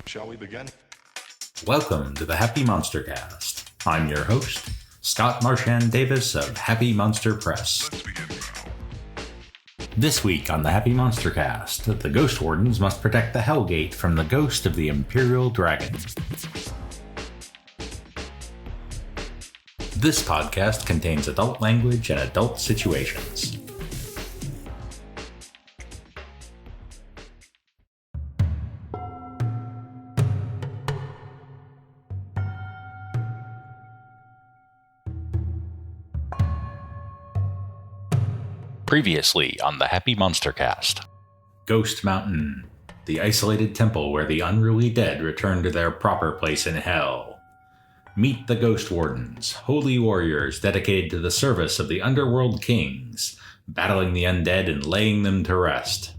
Shall we begin? Welcome to the Happy MonsterCast. I'm your host, Scott Marchand Davis of Happy Monster Press. Let's begin now. This week on the Happy MonsterCast, the Ghost Wardens must protect the Hellgate from the ghost of the Imperial Dragon. This podcast contains adult language and adult situations. Previously on the Happy MonsterCast. Ghost Mountain, the isolated temple where the unruly dead return to their proper place in hell. Meet the Ghost Wardens, holy warriors dedicated to the service of the underworld kings, battling the undead and laying them to rest.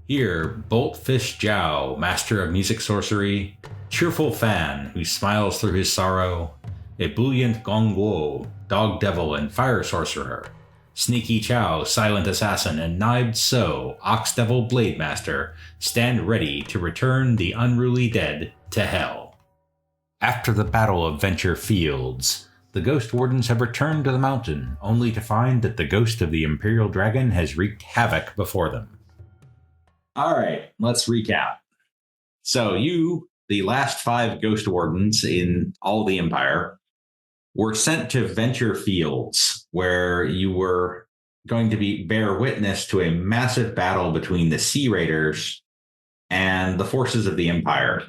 Here, Bolt Fist Jiao, master of music sorcery, Cheerful Fan, who smiles through his sorrow, Ebullient Gong Gou, dog devil and fire sorcerer, Sneaky Chao, silent assassin, and Jung Soo, ox devil blade master, stand ready to return the unruly dead to hell. After the Battle of Venture Fields, the Ghost Wardens have returned to the mountain, only to find that the ghost of the Imperial Dragon has wreaked havoc before them. Alright, let's recap. So you, the last 5 Ghost Wardens in all the Empire, were sent to Venture Fields, where you were going to bear witness to a massive battle between the Sea Raiders and the forces of the Empire,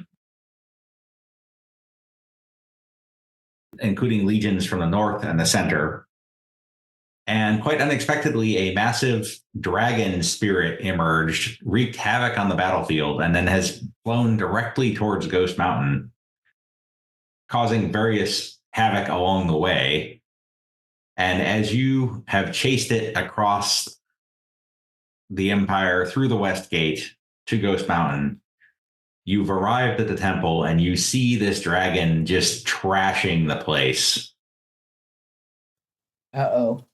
including legions from the north and the center. And quite unexpectedly, a massive dragon spirit emerged, wreaked havoc on the battlefield, and then has flown directly towards Ghost Mountain, causing various havoc along the way. And as you have chased it across the Empire through the West Gate to Ghost Mountain, you've arrived at the temple and you see this dragon just trashing the place. Uh-oh.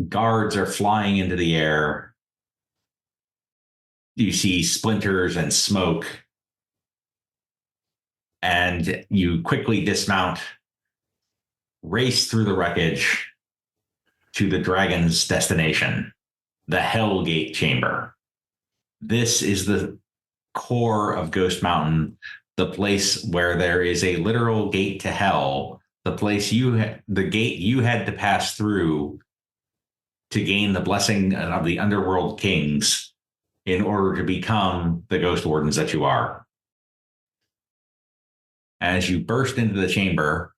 Guards are flying into the air. You see splinters and smoke. And you quickly dismount, race through the wreckage to the dragon's destination, the Hellgate Chamber. This is the core of Ghost Mountain, the place where there is a literal gate to hell, the gate you had to pass through to gain the blessing of the underworld kings in order to become the Ghost Wardens that you are. As you burst into the chamber,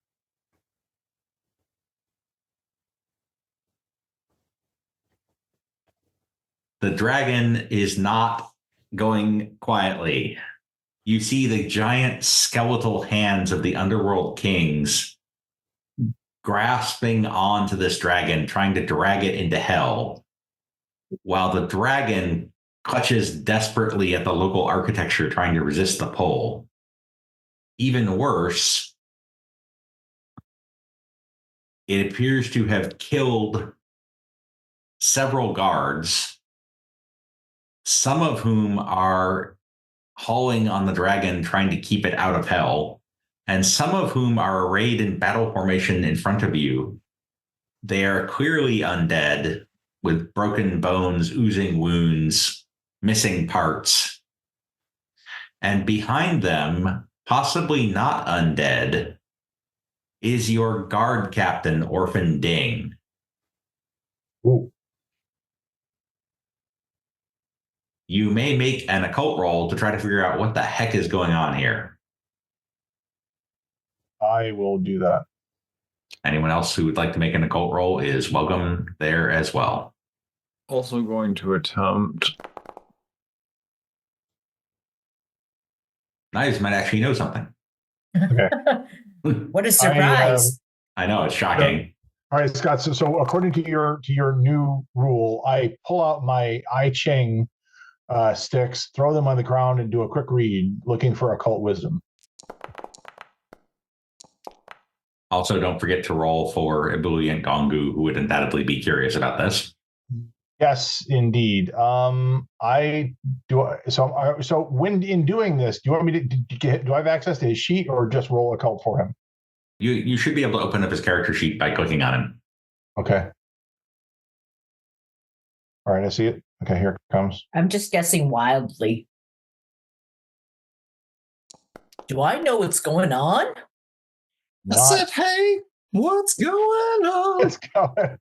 the dragon is not going quietly. You see the giant skeletal hands of the underworld kings grasping onto this dragon, trying to drag it into hell, while the dragon clutches desperately at the local architecture, trying to resist the pull. Even worse, it appears to have killed several guards, some of whom are hauling on the dragon, trying to keep it out of hell, and some of whom are arrayed in battle formation in front of you. They are clearly undead, with broken bones, oozing wounds, missing parts. And behind them, possibly not undead, is your guard captain, Orphan Ding. Ooh. You may make an occult roll to try to figure out what the heck is going on here. I will do that. Anyone else who would like to make an occult roll is welcome there as well. Also going to attempt. Knives might actually know something. Okay. What a surprise. I know, it's shocking. All right, Scott. So according to your new rule, I pull out my I Ching sticks, throw them on the ground, and do a quick read, looking for occult wisdom. Also, don't forget to roll for Ebullient Gong Gou, who would undoubtedly be curious about this. Yes, indeed. I do. So when in doing this, do you want me to get? Do I have access to his sheet, or just roll occult for him? You should be able to open up his character sheet by clicking on him. Okay. All right, I see it. Okay, here it comes. I'm just guessing wildly. Do I know what's going on? I said, hey, what's going on? What's going?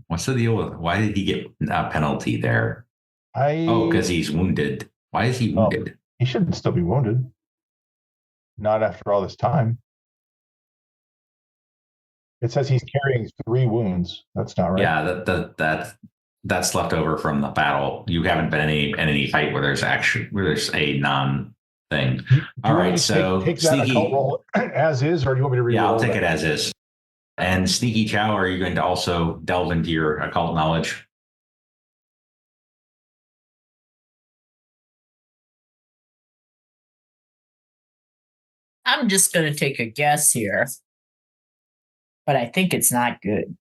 What's the deal with? Why did he get a penalty there? Because he's wounded. Why is he wounded? He shouldn't still be wounded. Not after all this time. It says he's carrying 3 wounds. That's not right. Yeah, that's left over from the battle. You haven't been in any fight where there's a non thing. All right, so take that Sneaky occult roll as is, or do you want me to read? Yeah, I'll take it as is. And Sneaky Chao, are you going to also delve into your occult knowledge? I'm just going to take a guess here, but I think it's not good.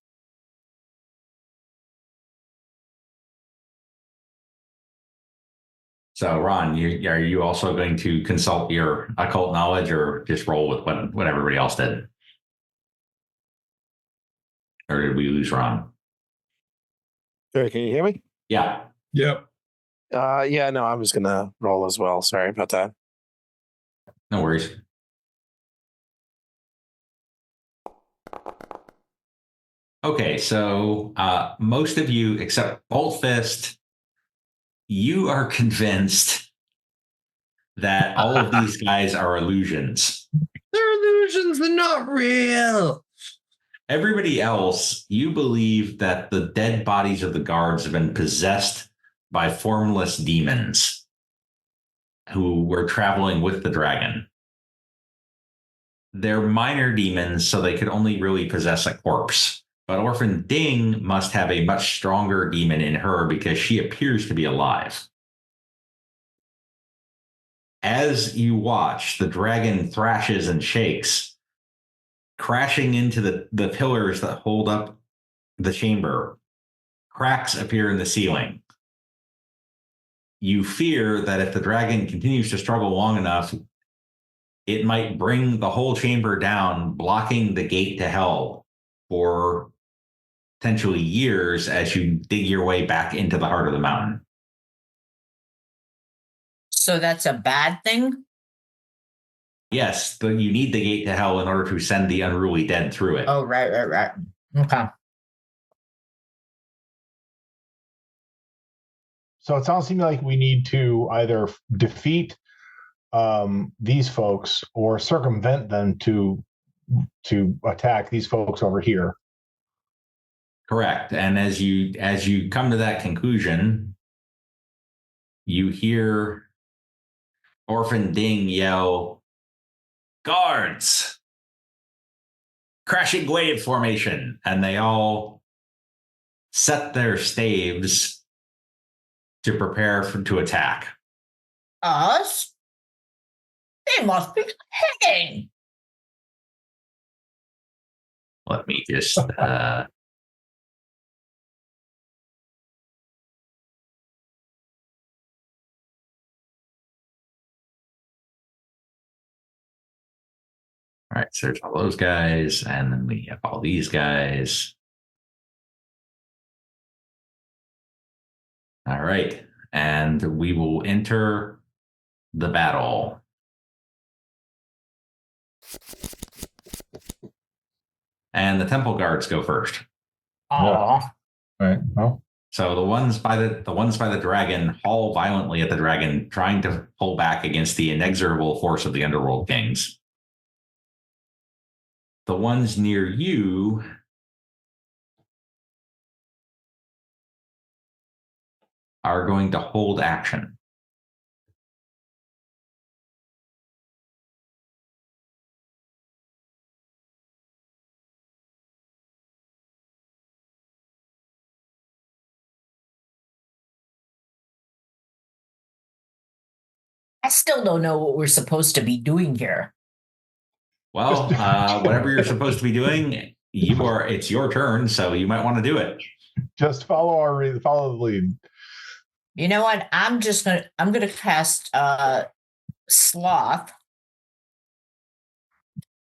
So, Ron, are you also going to consult your occult knowledge, or just roll with what everybody else did? Or did we lose Ron? Sorry, can you hear me? Yeah. Yep. Yeah, no, I'm just gonna roll as well. Sorry about that. No worries. Okay, so most of you, except Bolt Fist, you are convinced that all of these guys are illusions. They're illusions. They're not real. Everybody else, you believe that the dead bodies of the guards have been possessed by formless demons who were traveling with the dragon. They're minor demons, so they could only really possess a corpse. But Orphan Ding must have a much stronger demon in her because she appears to be alive. As you watch, the dragon thrashes and shakes, crashing into the pillars that hold up the chamber. Cracks appear in the ceiling. You fear that if the dragon continues to struggle long enough, it might bring the whole chamber down, blocking the gate to hell for potentially years as you dig your way back into the heart of the mountain. So that's a bad thing? Yes, but you need the gate to hell in order to send the unruly dead through it. Oh, right. Okay. So it sounds to me like we need to either defeat these folks or circumvent them to attack these folks over here. Correct. And as you come to that conclusion, you hear Orphan Ding yell, "Guards! Crashing wave formation!" And they all set their staves to prepare to attack. Us? They must be hanging. Let me just all right, so there's all those guys, and then we have all these guys. All right, and we will enter the battle. And the temple guards go first. Oh, Right. Well, So the ones by the dragon haul violently at the dragon, trying to pull back against the inexorable force of the underworld kings. The ones near you are going to hold action. I still don't know what we're supposed to be doing here. Well, whatever you're supposed to be doing, it's your turn, so you might want to do it. Just follow the lead. You know what? I'm gonna cast sloth.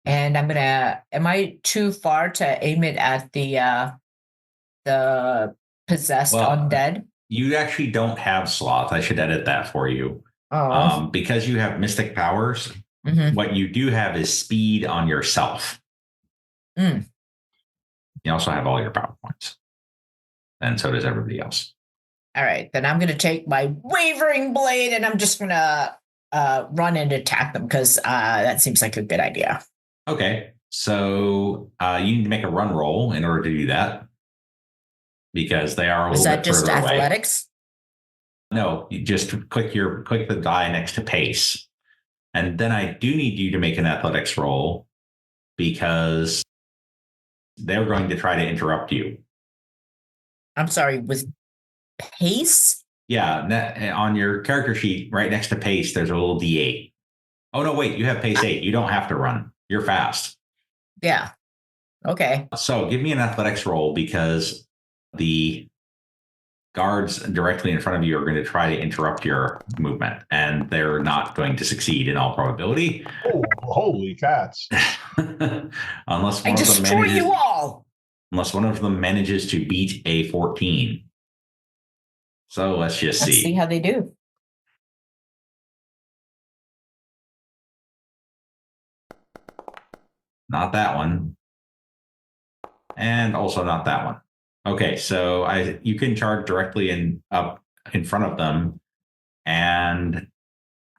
And am I too far to aim it at the possessed undead? You actually don't have sloth. I should edit that for you. Oh. Because you have mystic powers, what you do have is speed on yourself. You also have all your power points. And so does everybody else. All right, then I'm gonna take my wavering blade and I'm just gonna run and attack them because that seems like a good idea. Okay, so you need to make a run roll in order to do that because they are a little bit further away. Is that just athletics? No, you just click the die next to pace, and then I do need you to make an athletics roll because they're going to try to interrupt you. I'm sorry, with pace? Yeah, on your character sheet, right next to pace, there's a little D8. Oh no, wait, you have pace 8. You don't have to run. You're fast. Yeah. Okay. So give me an athletics roll because the guards directly in front of you are going to try to interrupt your movement, and they're not going to succeed in all probability. Oh, holy cats. Unless one of them manages to beat a 14. So let's see how they do. Not that one. And also not that one. Okay, so you can charge directly up in front of them. And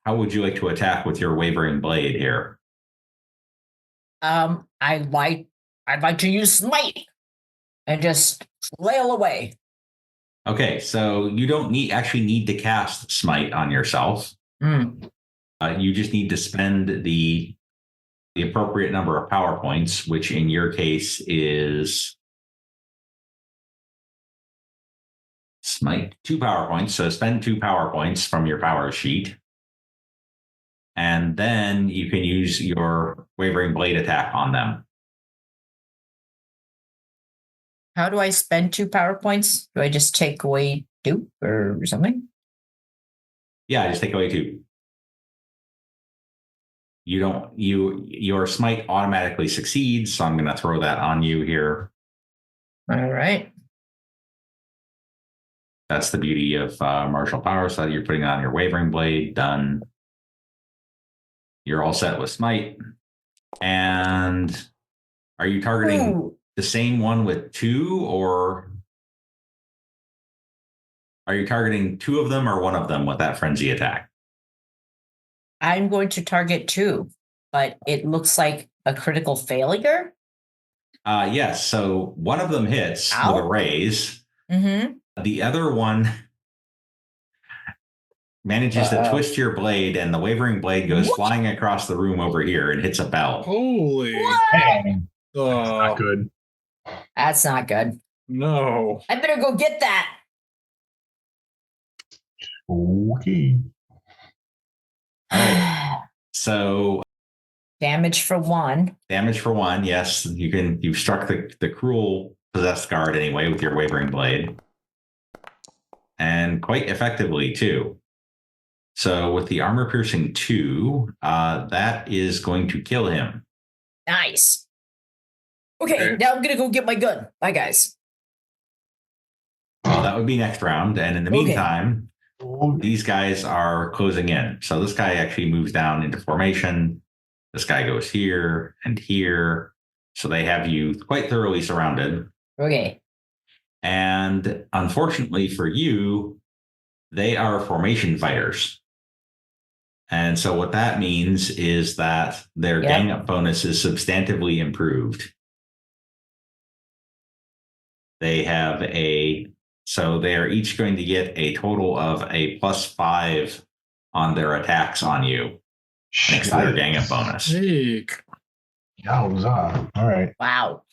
how would you like to attack with your wavering blade here? I'd like to use smite and just flail away. Okay, so you don't actually need to cast smite on yourself. You just need to spend the appropriate number of power points, which in your case is smite 2 power points. So spend 2 power points from your power sheet. And then you can use your wavering blade attack on them. How do I spend 2 power points? Do I just take away 2 or something? Yeah, just take away 2. Your smite automatically succeeds, so I'm going to throw that on you here. All right. That's the beauty of martial power. So you're putting on your wavering blade. Done. You're all set with smite. And are you targeting the same one with 2, or are you targeting 2 of them or 1 of them with that frenzy attack? I'm going to target 2, but it looks like a critical failure. Yes. So one of them hits with a raise. The other one manages to twist your blade, and the wavering blade goes flying across the room over here and hits a bell. Holy. Dang. That's not good. That's not good. No. I better go get that. Okay. All right. So damage for 1. Damage for 1. Yes, you've struck the cruel possessed guard anyway with your wavering blade, and quite effectively too. So with the armor piercing 2, that is going to kill him. Nice. Okay, now I'm gonna go get my gun. Bye, guys. Well, that would be next round, and in the meantime, these guys are closing in. So this guy actually moves down into formation. This guy goes here and here. So they have you quite thoroughly surrounded. Okay. And unfortunately for you, they are formation fighters. And so what that means is that their gang up bonus is substantively improved. They have so they are each going to get a total of a +5 on their attacks on you. Thanks to their gang up bonus. Sick. Yowza. All right. Wow.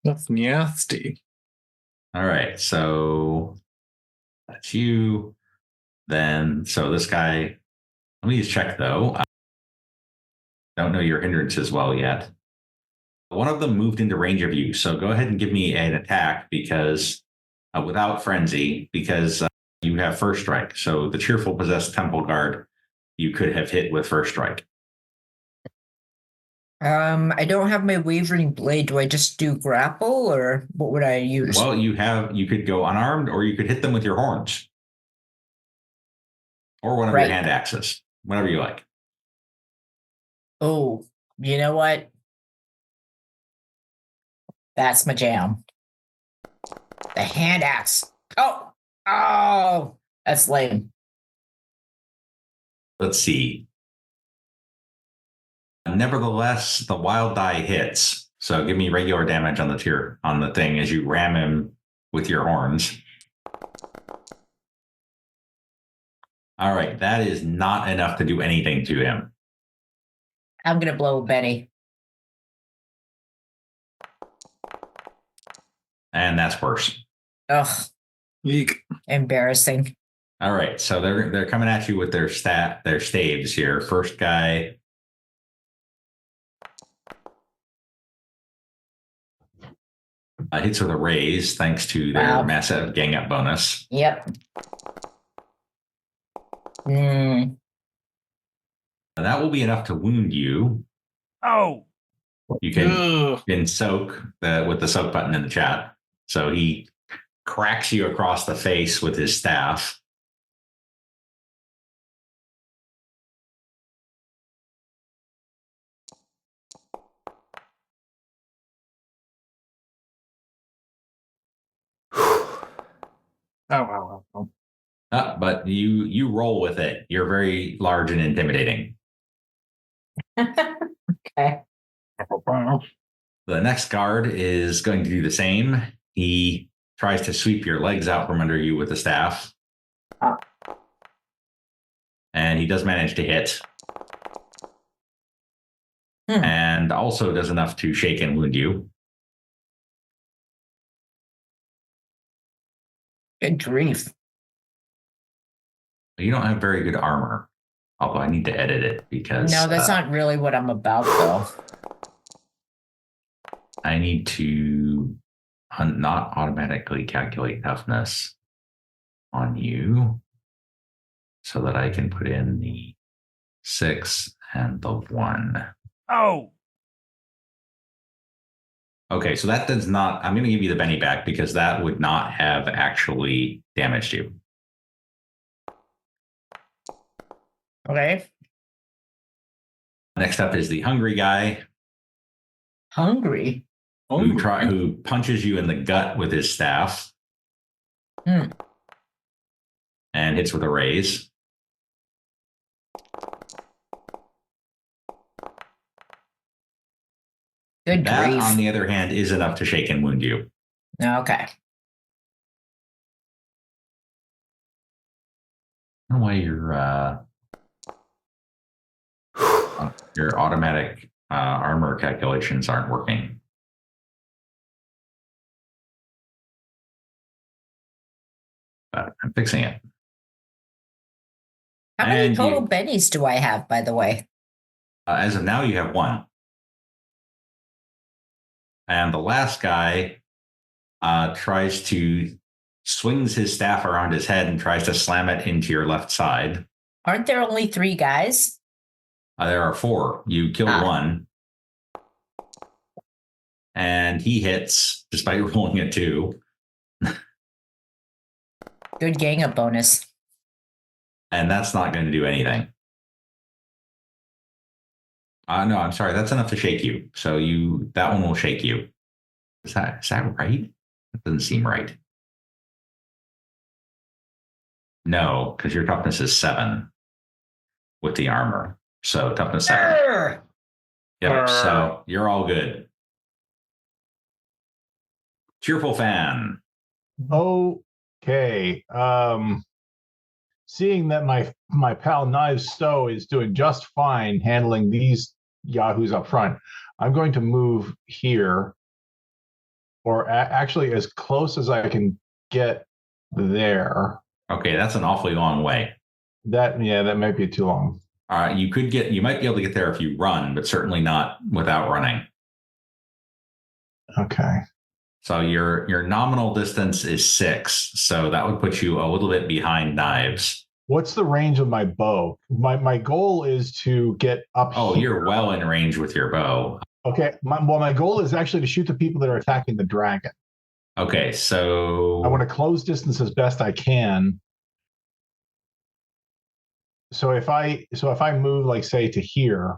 That's nasty. All right. So that's you. Then, so this guy, let me just check though. Don't know your hindrances well yet. One of them moved into range of you, so go ahead and give me an attack because without frenzy, because you have first strike. So the cheerful possessed temple guard, you could have hit with first strike. I don't have my wavering blade. Do I just do grapple, or what would I use? Well, you could go unarmed, or you could hit them with your horns, or one of your hand axes, whatever you like. Oh, you know what? That's my jam. The hand axe. Oh, that's lame. Let's see. Nevertheless, the wild die hits. So give me regular damage on the thing as you ram him with your horns. All right, that is not enough to do anything to him. I'm gonna blow Benny. And that's worse. Ugh. Eek. Embarrassing. All right, so they're coming at you with their staves here. First guy. Hits with a raise thanks to their massive gang up bonus. Yep. And that will be enough to wound you. Oh. You can soak with the soak button in the chat. So he cracks you across the face with his staff. Oh. But you roll with it. You're very large and intimidating. Okay. The next guard is going to do the same. He tries to sweep your legs out from under you with the staff. And he does manage to hit. And also does enough to shake and wound you. Good grief. You don't have very good armor. Although I need to edit it because... No, that's not really what I'm about, though. I need to not automatically calculate toughness on you so that I can put in the 6 and the 1. Oh. Okay, so that does not... I'm going to give you the Benny back because that would not have actually damaged you. Okay. Next up is the hungry guy. Hungry? Who punches you in the gut with his staff. And hits with a raise. Good that, grief. on the other hand, is enough to shake and wound you. Okay. I don't know why your automatic armor calculations aren't working. But I'm fixing it. How many total bennies do I have, by the way? As of now, you have 1. And the last guy swings his staff around his head and tries to slam it into your left side. Aren't there only 3 guys? There are 4. You killed 1. And he hits despite rolling a 2. Good gang up bonus. And that's not going to do anything. No, I'm sorry. That's enough to shake you. So that one will shake you. Is that right? That doesn't seem right. No, because your toughness is 7 with the armor. So toughness 7. Yep. So you're all good. Cheerful Fan. Okay. Seeing that my pal Knives Stowe is doing just fine handling these yahoos up front, I'm going to move here, or actually as close as I can get there. Okay, that's an awfully long way. That might be too long. You might be able to get there if you run, but certainly not without running. Okay. So your nominal distance is 6. So that would put you a little bit behind Knives. What's the range of my bow? My goal is to get up. Oh, here. you're well in range with your bow. Okay. My goal is actually to shoot the people that are attacking the dragon. Okay, so I want to close distance as best I can. So if I move, like, say, to here,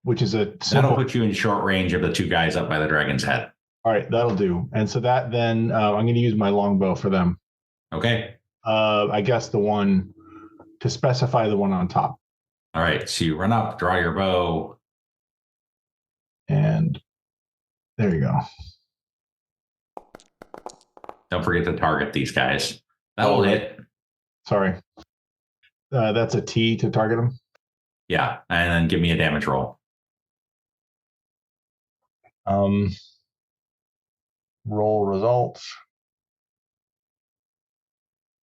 which is a simple. That'll put you in short range of the 2 guys up by the dragon's head. All right, that'll do. And so that then I'm going to use my longbow for them. Okay. I guess the one to specify the one on top. All right, so you run up, draw your bow. And there you go. Don't forget to target these guys. That will hit. Sorry. That's a T to target them? Yeah, and then give me a damage roll. Roll results.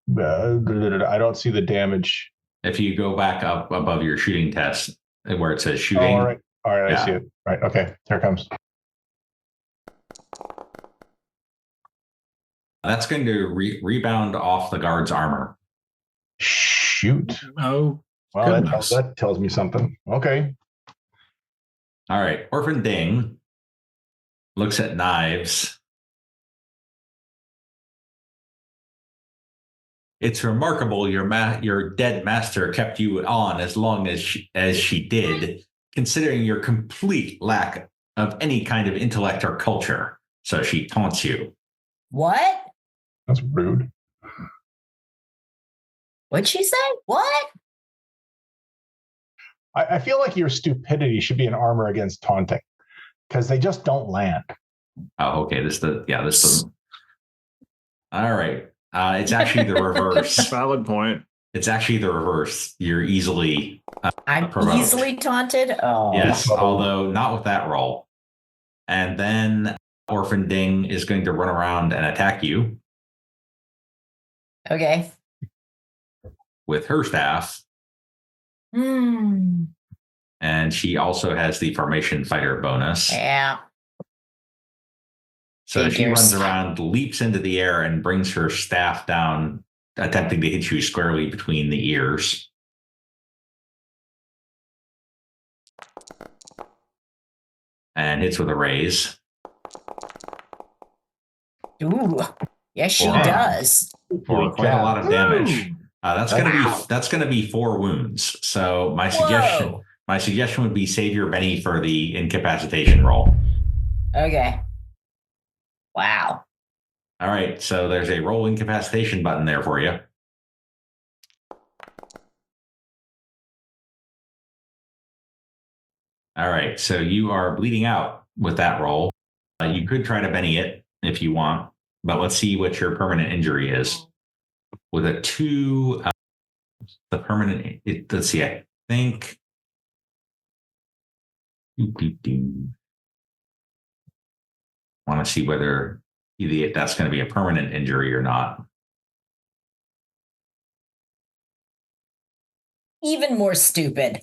I don't see the damage. If you go back up above your shooting test, where it says shooting. All right, yeah. I see it. Right, okay, here it comes. That's going to rebound off the guard's armor. Shoot. Oh, well, that tells me something. Okay. All right, Orphan Ding looks at Knives. It's remarkable your dead master kept you on as long as she did, considering your complete lack of any kind of intellect or culture. So she taunts you. What? That's rude. What'd she say? What? I feel like your stupidity should be an armor against taunting, because they just don't land. Oh, okay. All right. It's actually the reverse. Valid point. It's actually the reverse. You're easily I'm provoked. easily taunted? Oh. Yes, although not with that roll. And then Orphan Ding is going to run around and attack you. Okay. With her staff. And she also has the formation fighter bonus. Yeah. So she runs around, leaps into the air, and brings her staff down, attempting to hit you squarely between the ears. And hits with a raise. Ooh. Yes, she does. For quite a lot of damage. That's gonna be 4 wounds. So my suggestion would be save your Benny for the incapacitation roll. Okay. Wow. All right, so there's a roll incapacitation button there for you. All right, so you are bleeding out with that roll. You could try to Benny it if you want, but let's see what your permanent injury is. With a 2, the permanent, let's see, I think. Want to see whether that's going to be a permanent injury or not. Even more stupid.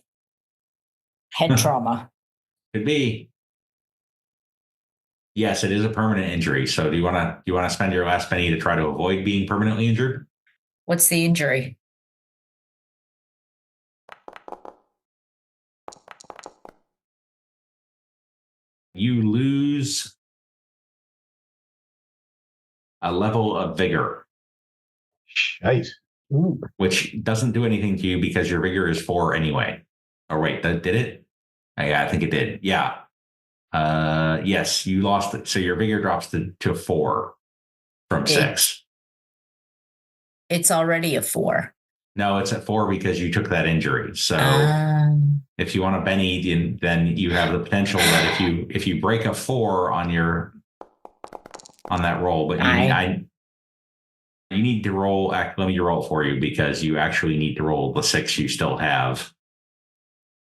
Head trauma. Could be. Yes, it is a permanent injury. So do you want to spend your last penny to try to avoid being permanently injured? What's the injury? You lose a level of vigor. Shite. Which doesn't do anything to you because your vigor is 4 anyway. Oh, wait, that did it? Yeah, I think it did. Yeah. Yes, you lost it. So your vigor drops to 4 from 6. It's already a 4. No, it's at 4 because you took that injury. So if you want to Benny, then you have the potential that if you break a 4 on that roll, but you need to roll. Let me roll for you because you actually need to roll the 6 you still have.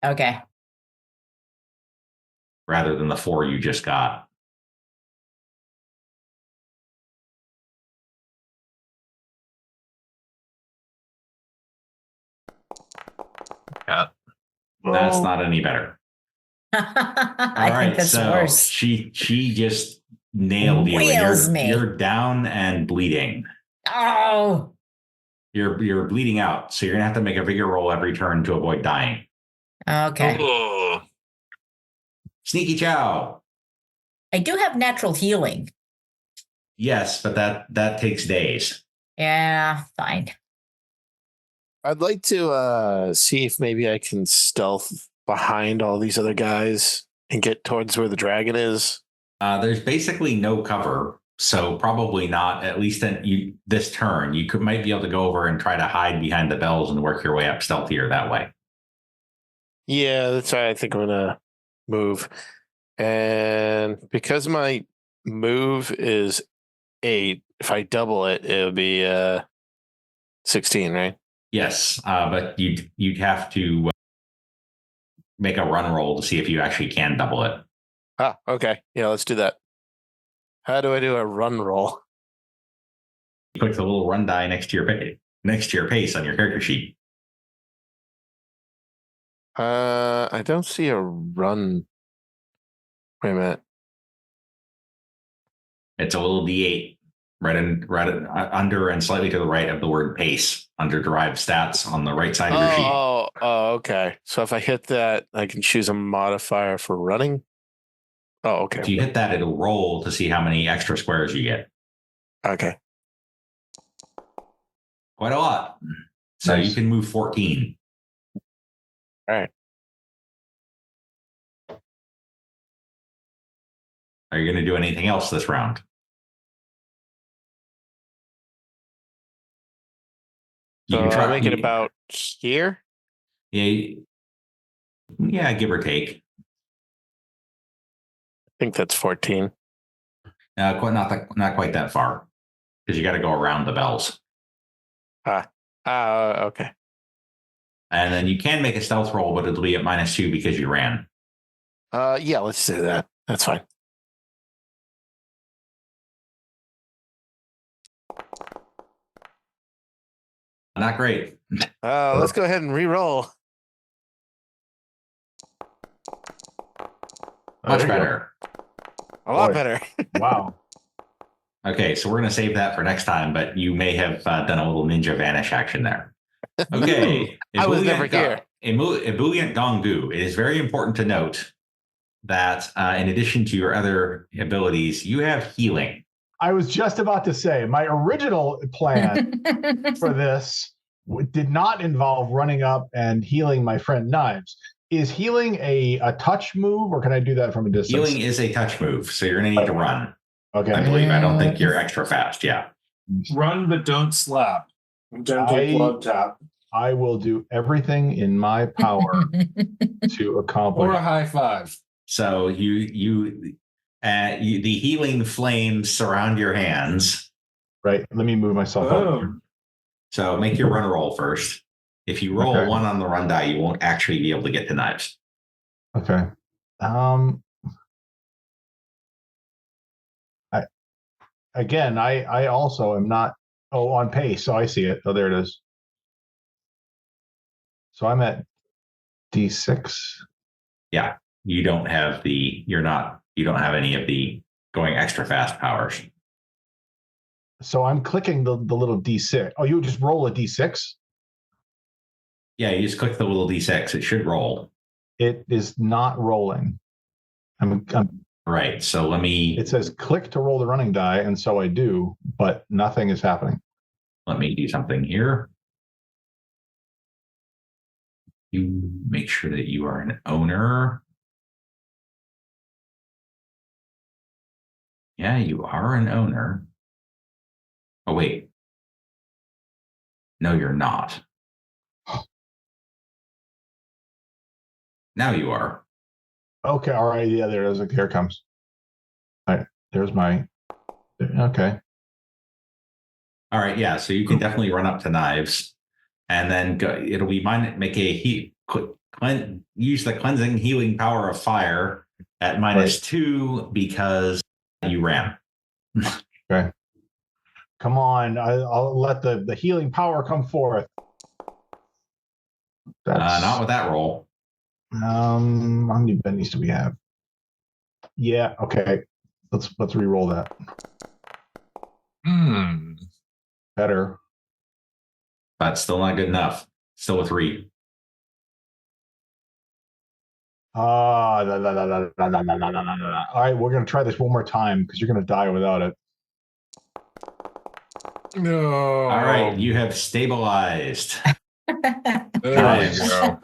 Okay. Rather than the 4 you just got. Yeah. That's not any better. I think that's worse. She just nailed you. Wails And me. you're down and bleeding. Oh, You're bleeding out, so you're gonna have to make a vigor roll every turn to avoid dying. okay. Oh. Sneaky Chao. I do have natural healing. Yes, but that takes days. Yeah, fine. I'd like to see if maybe I can stealth behind all these other guys and get towards where the dragon is. There's basically no cover, so probably not. At least this turn, you might be able to go over and try to hide behind the bells and work your way up stealthier that way. Yeah, that's why I think I'm gonna move. And because my move is 8, if I double it, it'll be 16, right? Yes, but you'd have to make a run roll to see if you actually can double it. Ah, okay. Yeah, let's do that. How do I do a run roll? You click the little run die next to your pace on your character sheet. I don't see a run. Wait a minute. It's a little D8 right under and slightly to the right of the word pace under derived stats on the right side of your sheet. Oh, okay. So if I hit that, I can choose a modifier for running. Oh, okay. If you hit that, it'll roll to see how many extra squares you get. Okay. Quite a lot. So Nice. you can move 14. All right. Are you going to do anything else this round? So I'll make it about here. Yeah, give or take. I think that's 14. Not quite that far, because you got to go around the bells. Okay. And then you can make a stealth roll, but it'll be at -2 because you ran. Yeah, let's do that. That's fine. Not great. Let's go ahead and re-roll. Much There you go. better. A lot Boy. better. Wow. Okay, so we're going to save that for next time, but you may have done a little ninja vanish action there. Okay. I was never Ebullient here. Ebullient Gong Gou. It is very important to note that in addition to your other abilities, you have healing. I was just about to say my original plan for this did not involve running up and healing my friend Knives. Is healing a touch move, or can I do that from a distance? Healing is a touch move, so you're going to need to run. Okay. I believe. I don't think you're extra fast. Yeah. Run, but don't slap. Don't do blood tap. I will do everything in my power to accomplish. Or a high five. So the healing flames surround your hands. Right. Let me move myself up. So make your run roll first. If you roll 1 on the run die, you won't actually be able to get to Knives. Okay. I also am not on pace, so I see it. Oh, there it is. So I'm at D6. Yeah. You don't have any of the going extra fast powers. So I'm clicking the little D6. Oh, you just roll a D6? Yeah, you just click the little D6. It should roll. It is not rolling. Right. So It says click to roll the running die, and so I do, but nothing is happening. Let me do something here. You make sure that you are an owner. Yeah, you are an owner. Oh, wait. No, you're not. Now you are. Okay. All right. Yeah, there it is. Here it comes. All right. There's my. Okay. All right. Yeah. So you can definitely run up to Knives, and then it'll be mine. Make a use the cleansing healing power of fire at -2 because you ran. Okay. Come on. I'll let the healing power come forth. Not with that roll. How many bennies do we have? Yeah. Okay. Let's re-roll that. Better. But still not good enough. Still a 3. All right, we're gonna try this one more time because you're gonna die without it. No. All right, you have stabilized. There you go.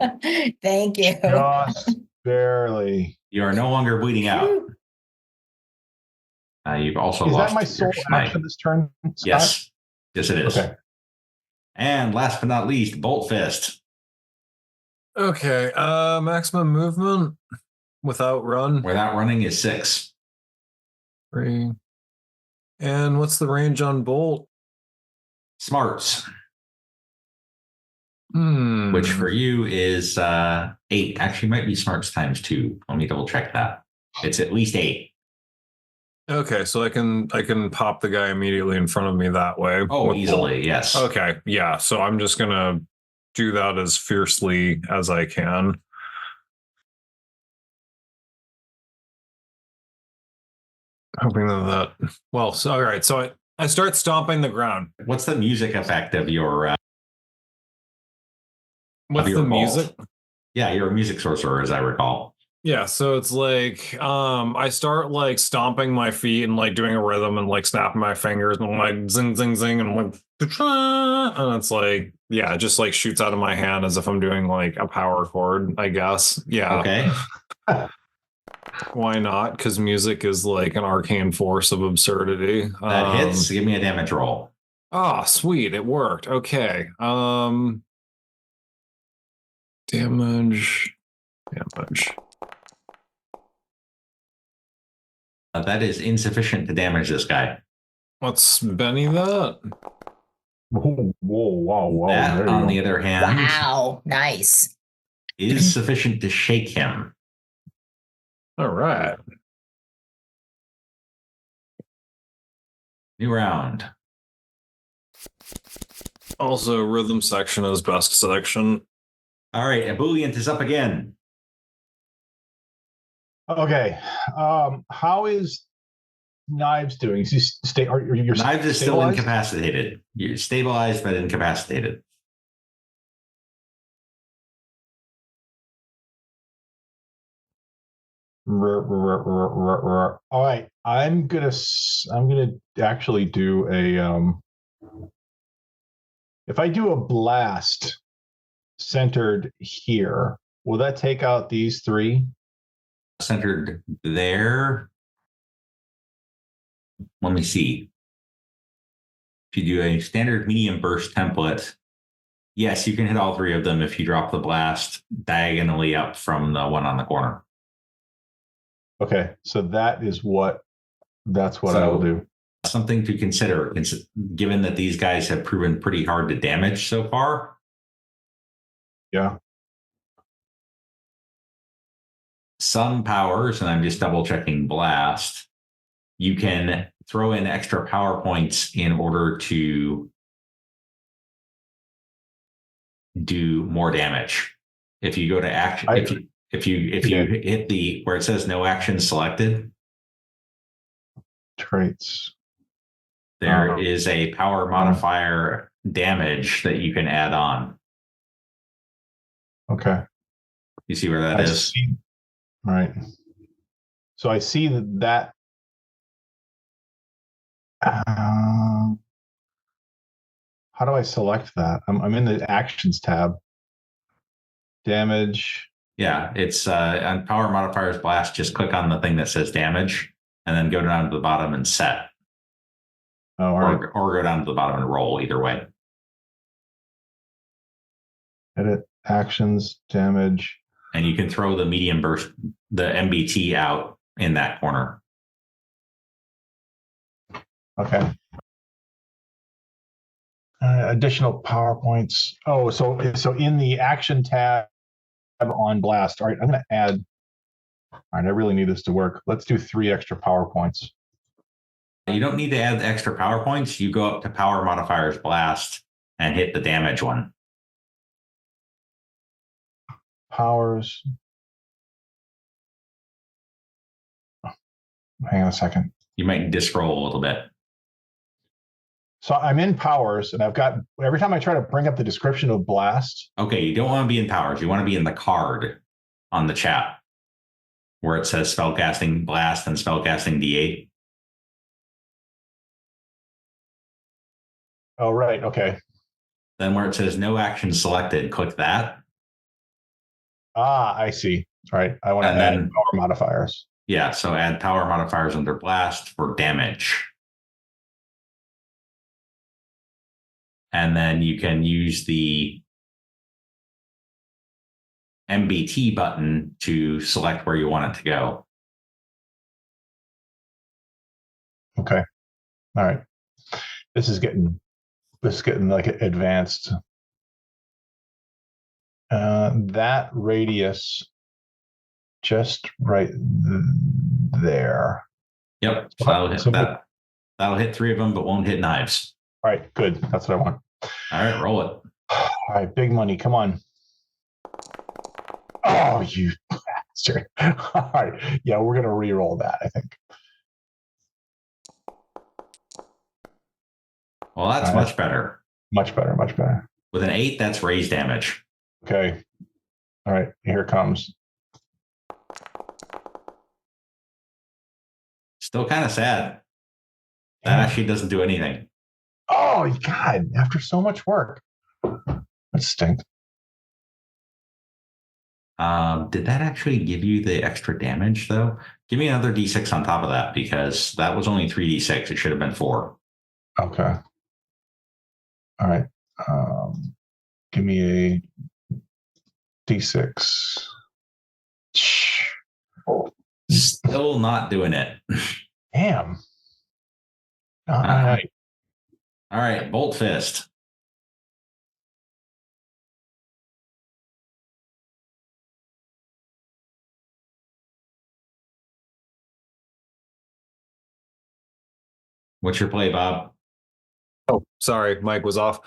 Thank you. Just barely. You are no longer bleeding out. You've also Is lost that my your sole smite. action this turn, Scott? Yes. Yes, it is. Okay. And last but not least, Bolt Fist. Okay. Maximum movement without run. Without running is 6. 3. And what's the range on bolt? Smarts, Hmm. which for you is 8. Actually, might be smarts times 2. Let me double check that. It's at least 8. Okay, so I can pop the guy immediately in front of me that way. Oh, with easily, bolt. yes. Okay, yeah. So I'm just gonna do that as fiercely as I can. Hoping that. Well, so all right. So I start stomping the ground. What's the music effect of your? What's your the bolt? music? Yeah, you're a music sorcerer, as I recall. Yeah, so it's like I start like stomping my feet and like doing a rhythm and like snapping my fingers and like zing zing zing and I'm like and it's like yeah, it just like shoots out of my hand as if I'm doing like a power chord, I guess. Yeah. Okay. Why not? Because music is like an arcane force of absurdity. That hits. Give me a damage roll. Oh, sweet, it worked. Okay. Damage. That is insufficient to damage this guy. What's Benny that? Whoa, whoa. That, on the other hand, Wow, nice. is sufficient to shake him. All right. New round. Also, rhythm section is best section. All right, Ebullient is up again. Okay. How is Knives doing? Is he Knives is still incapacitated. You're stabilized but incapacitated. All right. I'm gonna actually do a if I do a blast centered here, will that take out these 3? Centered there. Let me see. If you do a standard medium burst template, yes, you can hit all 3 of them if you drop the blast diagonally up from the one on the corner. Okay, so that's what I will do. Something to consider, given that these guys have proven pretty hard to damage so far. Yeah. Some powers, and I'm just double checking blast, you can throw in extra power points in order to do more damage. If you go to action, if you hit the where it says no action selected, traits, there is a power modifier damage that you can add on. Okay. You see where that is? All right. So I see that. How do I select that? I'm in the actions tab. Damage. Yeah, it's on power modifiers blast. Just click on the thing that says damage, and then go down to the bottom and set. Oh, all right. Or go down to the bottom and roll. Either way. Edit actions, damage. And you can throw the medium burst, the MBT out in that corner. Okay. Additional PowerPoints. Oh, so in the action tab on blast. All right, I'm going to add. All right, I really need this to work. Let's do 3 extra PowerPoints. You don't need to add extra PowerPoints. You go up to power modifiers blast and hit the damage one. Powers. Hang on a second. You might disroll a little bit. So I'm in powers, and I've got every time I try to bring up the description of blast. Okay, you don't want to be in powers. You want to be in the card on the chat where it says spellcasting blast and spellcasting D8. Oh, right. Okay. Then where it says no action selected, click that. Ah, I see. All right. I want to add power modifiers. Yeah, so add power modifiers under blast for damage. And then you can use the MBT button to select where you want it to go. Okay. All right. This is getting like advanced. That radius just right there. Yep. So that'll hit that. That'll hit 3 of them, but won't hit knives. All right, good. That's what I want. All right, roll it. All right, big money. Come on. Oh, you bastard. All right. Yeah, we're gonna re-roll that, I think. Well, that's much better. Much better, much better. With an 8, that's raise damage. Okay. All right, here it comes. Still kind of sad. That actually doesn't do anything. Oh, God, after so much work. That stinks. Did that actually give you the extra damage, though? Give me another D6 on top of that, because that was only 3D6. It should have been 4. Okay. All right. Give me a D6. Still not doing it. Damn. All right. All right, Bolt Fist. What's your play, Bob? Oh, sorry, mic was off.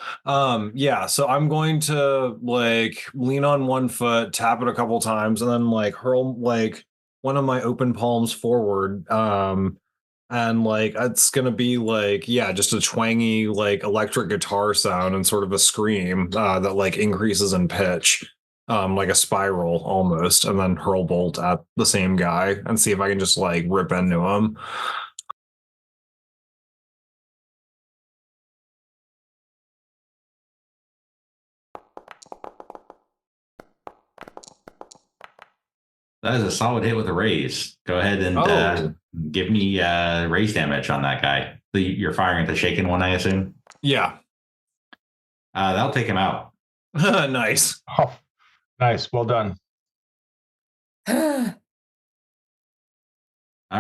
Yeah, so I'm going to like lean on one foot, tap it a couple times, and then like hurl like one of my open palms forward. And like it's gonna be like, yeah, just a twangy like electric guitar sound and sort of a scream that like increases in pitch. Like a spiral almost, and then hurl bolt at the same guy and see if I can just like rip into him. That is a solid hit with a raise. Go ahead and give me raise damage on that guy. You're firing at the shaken one, I assume? Yeah. That'll take him out. Nice. Oh, nice. Well done. All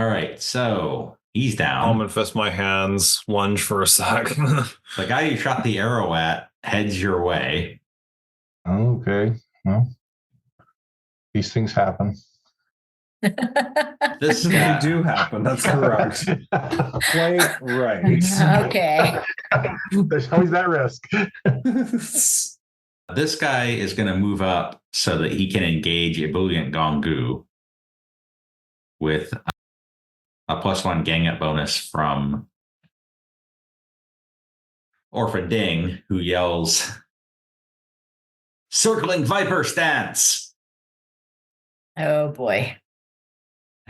right, so he's down. Palm and fist my hands, lunge for a sec. The guy you shot the arrow at heads your way. Okay. Well, these things happen. This They do happen. That's correct. Quite right. Okay. There's always that risk. This guy is going to move up so that he can engage Ebullient Gong Gou with a +1 gang up bonus from Orphan Ding, who yells, "Circling Viper stance!" Oh boy.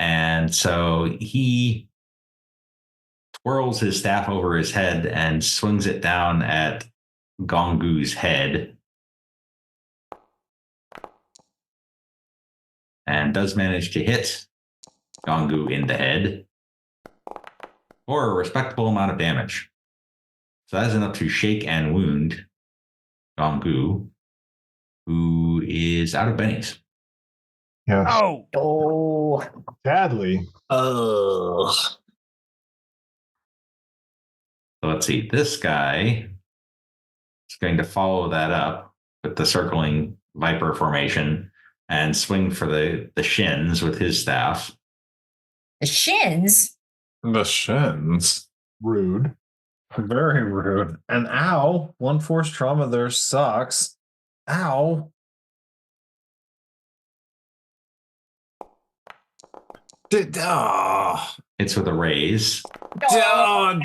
And so he twirls his staff over his head and swings it down at Gong Gou's head. And does manage to hit Gong Gou in the head for a respectable amount of damage. So that is enough to shake and wound Gong Gou, who is out of bennies. Yes. Oh. Sadly. Ugh. So let's see. This guy is going to follow that up with the circling viper formation and swing for the shins with his staff. The shins? The shins. Rude. Very rude. And ow, 1 force trauma there sucks. Ow. Hits with a raise. Ow!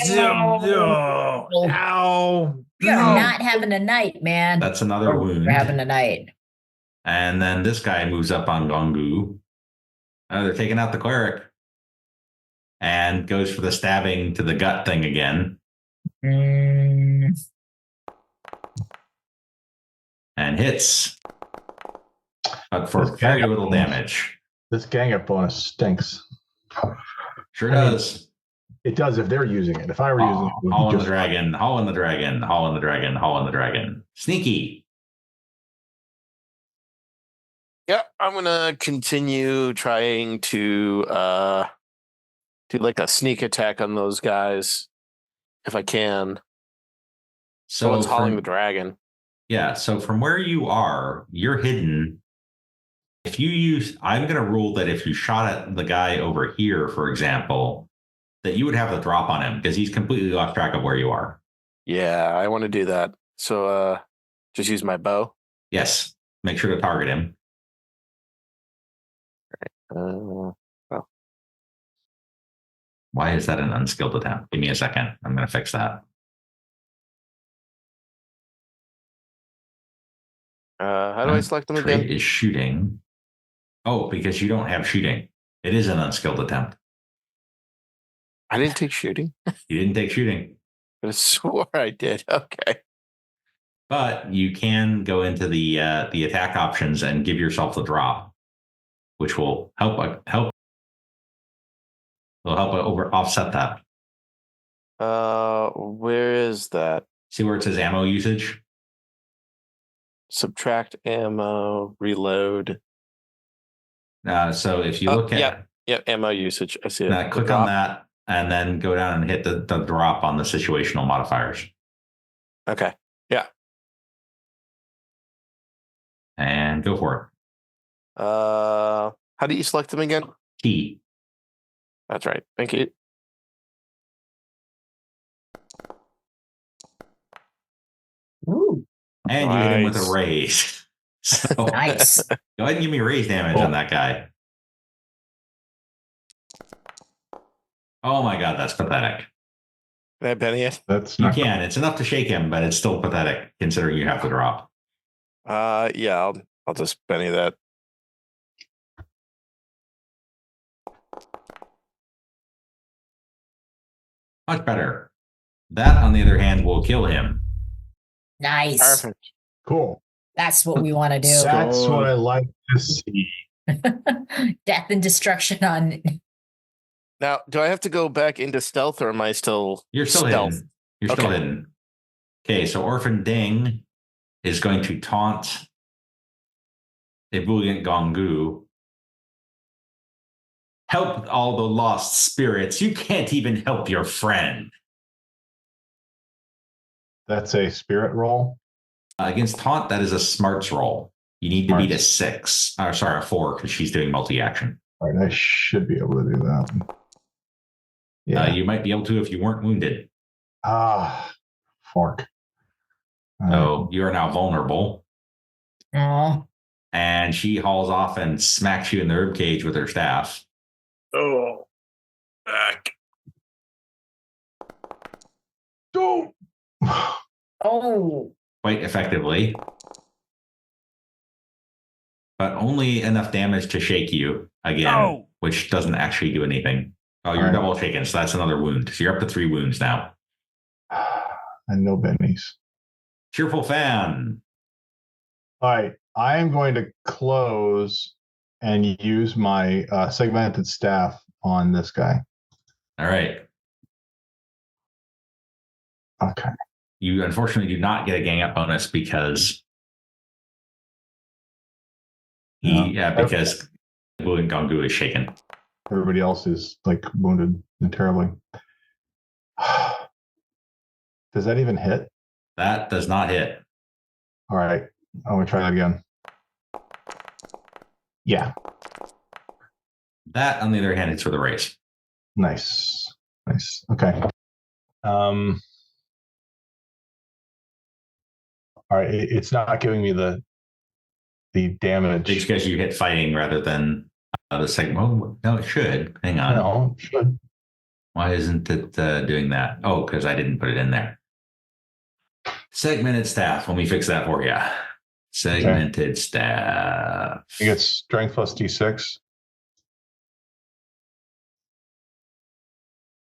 You're not having a night, man. That's another wound. You're having a night. And then this guy moves up on Gong Gou. They're taking out the cleric. And goes for the stabbing to the gut thing again. And hits. But for very little damage. This gang up bonus stinks. Sure does. It does if they're using it. If I were using it, Haul in the dragon, haul in the dragon, haul in the dragon, haul in the dragon. Sneaky. Yeah, I'm gonna continue trying to do like a sneak attack on those guys if I can. So it's hauling the dragon. Yeah, so from where you are, you're hidden. If you use, I'm going to rule that if you shot at the guy over here, for example, that you would have the drop on him because he's completely lost track of where you are. Yeah, I want to do that. So just use my bow. Yes, make sure to target him. All right. Why is that an unskilled attempt? Give me a second. I'm going to fix that. How do I select them again? Is shooting. Oh, because you don't have shooting. It is an unskilled attempt. I didn't take shooting. You didn't take shooting. I swore I did. Okay. But you can go into the attack options and give yourself the drop, which will help offset that. Where is that? See where it says ammo usage? Subtract ammo, reload. So if you look at ammo usage, I see it. Click on that and then go down and hit the drop on the situational modifiers. Okay. Yeah. And go for it. How do you select them again? T. That's right. Thank you. Ooh. And you hit him with a raise. So Nice. go ahead and give me raise damage on that guy. Oh my god, that's pathetic. Can I penny it? That's You not can. It's enough to shake him, but it's still pathetic considering you have to drop. Yeah, I'll just penny that. Much better. That, on the other hand, will kill him. Nice. Perfect. cool. That's what we want to do. That's what I like to see. Death and destruction on. Now, do I have to go back into stealth, or am I still? You're still stealth? hidden. You're still hidden. Okay, so Orphan Ding is going to taunt Ebullient Gong Gou. Help all the lost spirits. You can't even help your friend. That's a spirit roll. Against taunt, that is a smarts roll. You need to beat a 6. Or sorry, a 4, because she's doing multi-action. All right, I should be able to do that. Yeah. You might be able to if you weren't wounded. Fork. So you are now vulnerable. Oh. And she hauls off and smacks you in the ribcage with her staff. Oh, back. Don't. Oh. Quite effectively. But only enough damage to shake you again, which doesn't actually do anything. Oh, you're double shaken, so that's another wound. So you're up to 3 wounds now. And no bennies. Cheerful Fan. All right, I am going to close and use my segmented staff on this guy. All right. Okay. You unfortunately do not get a gang up bonus because because Ebullient Gong Gou is shaken. Everybody else is like wounded terribly. Does that even hit? That does not hit. All right, I'm gonna try that again. Yeah. That, on the other hand, hits with a raise. Nice. Okay. All right, it's not giving me the damage. Just because you hit fighting rather than the segment. Oh, no, it should. Hang on. No, it should. Why isn't it doing that? Oh, because I didn't put it in there. Segmented staff. Let me fix that for you. Segmented staff. You get strength plus D6.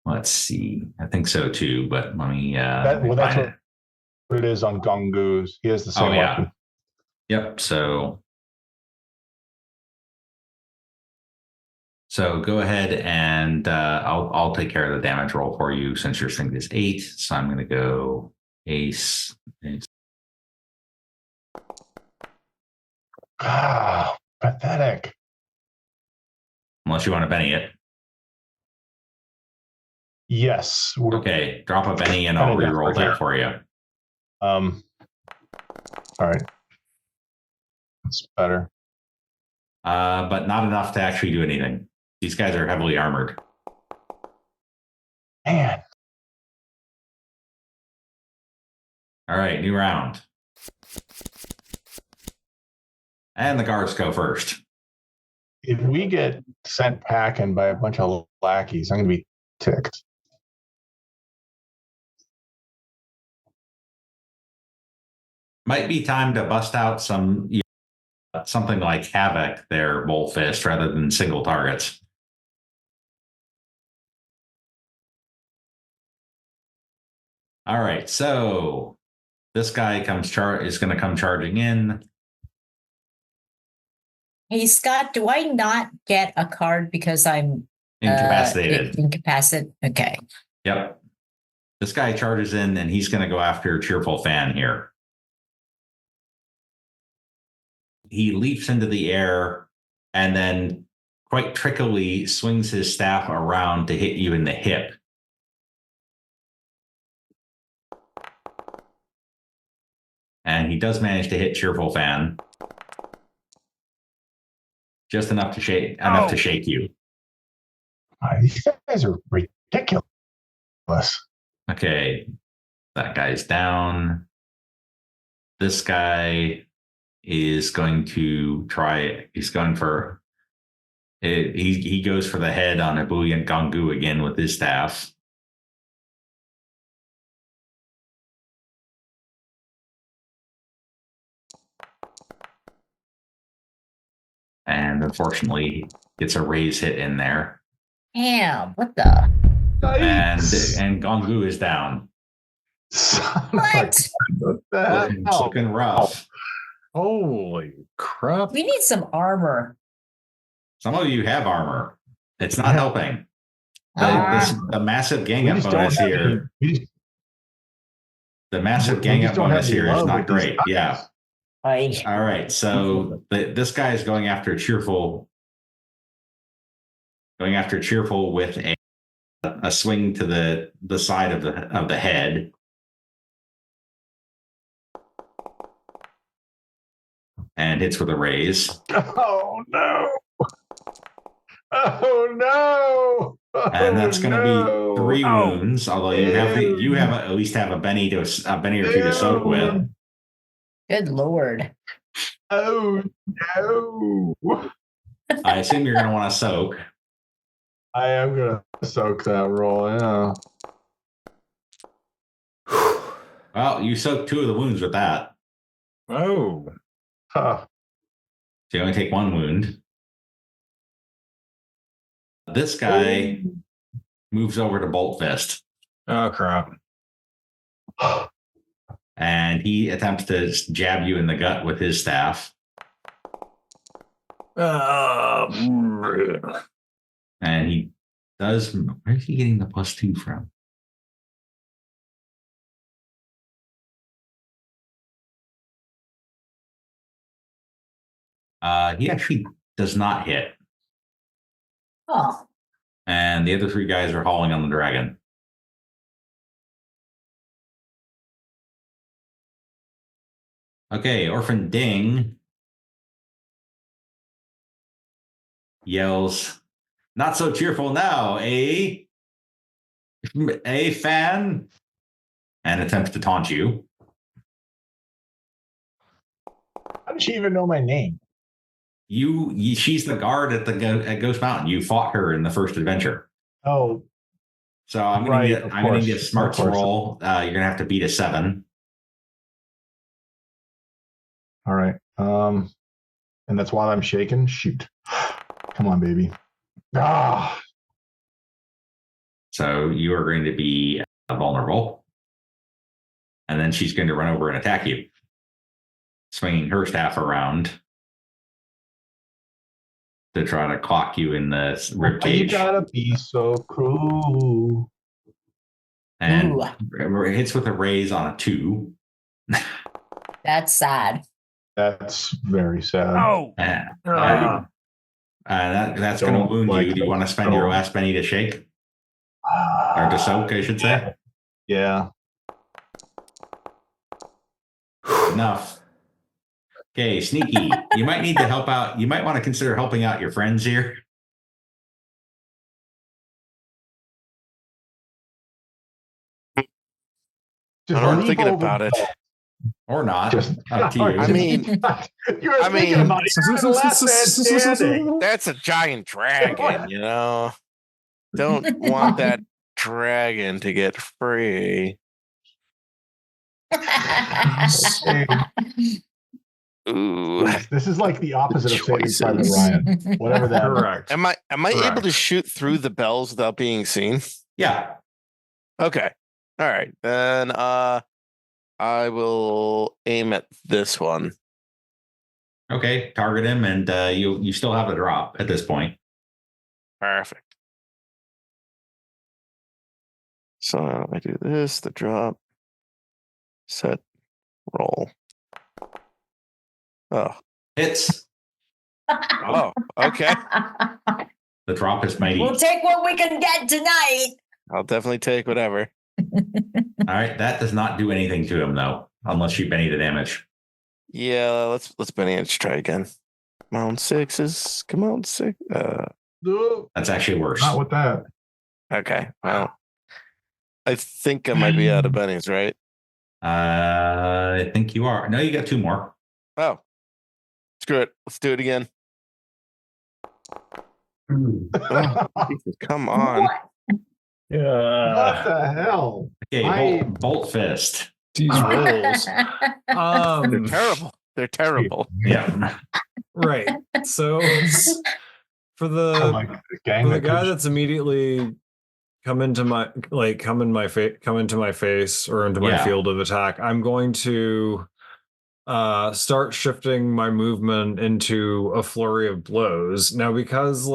Let's see. I think so too, but let me. That's what it is on Gong Gou's. He has the same weapon. Yep. So go ahead and I'll take care of the damage roll for you since your strength is 8. So I'm going to go ace. Ah, pathetic. Unless you want to Benny it. Yes. Okay, drop a Benny and I'll re-roll that for you. All right. That's better. But not enough to actually do anything. These guys are heavily armored. Man. All right, new round. And the guards go first. If we get sent packing by a bunch of lackeys, I'm going to be ticked. Might be time to bust out something like havoc there, Bolt Fist, rather than single targets. All right, so this guy is going to come charging in. Hey, Scott, do I not get a card because I'm incapacitated? Incapacitated. Okay. Yep. This guy charges in and he's going to go after Cheerful Fan here. He leaps into the air and then quite trickily swings his staff around to hit you in the hip. And he does manage to hit Cheerful Fan. Just enough to shake you. These guys are ridiculous. Okay. That guy's down. This guy is going to try. He's going for it. He goes for the head on Ebullient Gong Gou again with his staff. And unfortunately, gets a raise hit in there. Damn, what the? And Gong Gou is down. What? Looking rough. Holy crap. We need some armor. Some of you have armor. It's not helping. The massive gang up bonus here. The massive gang up bonus here is not great. Yeah. All right. So this guy is going after Cheerful with a swing to the side of the head. And hits with a raise. Oh no! Oh no! And that's going to be 3 wounds. Although you have at least have a Benny or 2 to soak with. Good Lord! Oh no! I assume you're going to want to soak. I am going to soak that roll. Yeah. Well, you soak 2 of the wounds with that. Oh. Huh. So you only take 1 wound. This guy moves over to Bolt Fist. Oh, crap. And he attempts to jab you in the gut with his staff. And he does. Where's he getting the +2 from? He actually does not hit. Oh. And the other 3 guys are hauling on the dragon. Okay, Orphan Ding yells, "Not so cheerful now, eh? Fan?" And attempts to taunt you. How did she even know my name? She's the guard at Ghost Mountain. You fought her in the first adventure. Oh, So I'm going to need a smarts roll. You're going to have to beat a 7. All right. And that's while I'm shaking. Shoot. Come on, baby. Ah. So you are going to be vulnerable. And then she's going to run over and attack you, swinging her staff around to try to clock you in the rib cage. You gotta be so cruel. And it hits with a raise on a 2. That's sad. That's very sad. Oh, that's going to wound you. Do you want to spend your last penny to shake? Or to soak, I should say? Yeah. Enough. Okay, Sneaky, you might need to help out. You might want to consider helping out your friends here. I'm thinking about it. Or not. Just up to you. I mean, thinking about it. You're the last man standing. That's a giant dragon, you know. Don't want that dragon to get free. Ooh. This is like the opposite of Saving Private Ryan. Whatever that. Correct. Am I able to shoot through the bells without being seen? Yeah. Okay. All right. Then I will aim at this one. Okay, target him, and you still have a drop at this point. Perfect. So I do this, the drop, set, roll. Oh. Hits. Oh, okay. The drop is mighty. We'll take what we can get tonight. I'll definitely take whatever. All right, that does not do anything to him though, unless you Benny the damage. Yeah, let's Benny and try again. Come on, 6s. Come on, 6. That's actually worse. Not with that. Okay. Well, I think I might be out of bennies, right? I think you are. No, you got 2 more. Oh, screw it. Let's do it again. Oh, Jesus, come on. What? What the hell? Okay, bolt fist. These rolls. They're terrible. They're terrible. Yeah. Right. So for the guy that's immediately come into my face or into my field of attack, I'm going to start shifting my movement into a flurry of blows. Now, because